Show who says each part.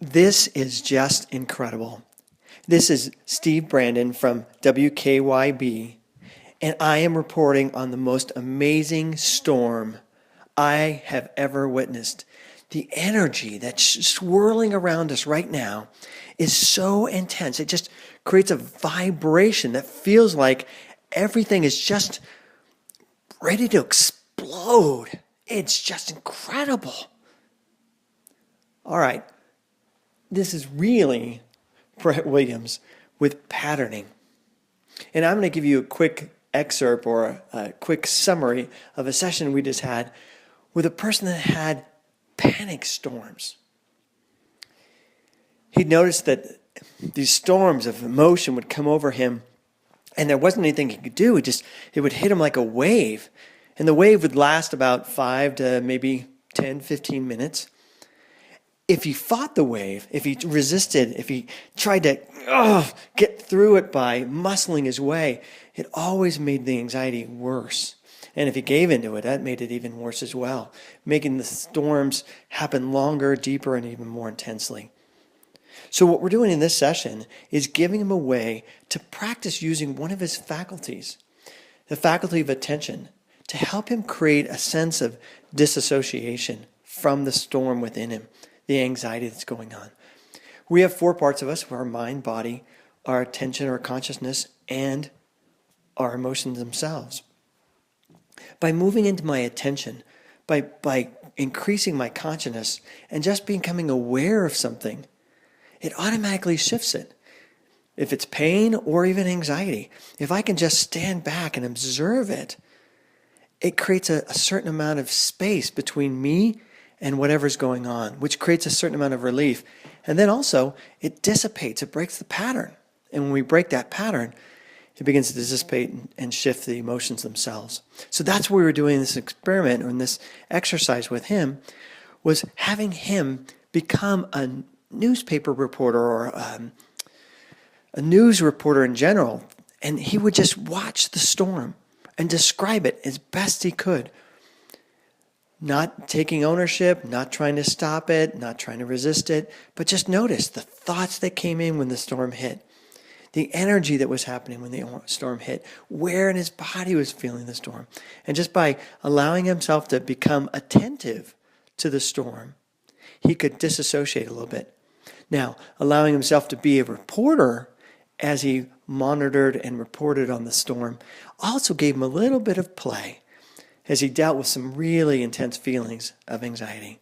Speaker 1: This is just incredible. This is Steve Brandon from WKYB, and I am reporting on the most amazing storm I have ever witnessed. The energy that's swirling around us right now is so intense. It just creates a vibration that feels like everything is just ready to explode. It's just incredible. All right. This is really Brett Williams with patterning. And I'm going to give you a quick excerpt or a quick summary of a session we just had with a person that had panic storms. He'd noticed that these storms of emotion would come over him and there wasn't anything he could do. It would hit him like a wave. And the wave would last about 5 to maybe 10, 15 minutes. If he fought the wave, if he resisted, if he tried to get through it by muscling his way, it always made the anxiety worse. And if he gave into it, that made it even worse as well, making the storms happen longer, deeper, and even more intensely. So what we're doing in this session is giving him a way to practice using one of his faculties, the faculty of attention, to help him create a sense of disassociation from the storm within him, the anxiety that's going on. We have 4 parts of us: our mind, body, our attention, our consciousness, and our emotions themselves. By moving into my attention, by increasing my consciousness and just becoming aware of something, it automatically shifts it. If it's pain or even anxiety, if I can just stand back and observe it, it creates a certain amount of space between me and whatever's going on, which creates a certain amount of relief. And then also, it dissipates, it breaks the pattern. And when we break that pattern, it begins to dissipate and shift the emotions themselves. So that's what we were doing in this experiment, or in this exercise with him, was having him become a newspaper reporter or a news reporter in general. And he would just watch the storm and describe it as best he could. Not taking ownership, not trying to stop it, not trying to resist it, but just notice the thoughts that came in when the storm hit, the energy that was happening when the storm hit, where in his body was feeling the storm. And just by allowing himself to become attentive to the storm, he could disassociate a little bit. Now, allowing himself to be a reporter as he monitored and reported on the storm also gave him a little bit of play as he dealt with some really intense feelings of anxiety.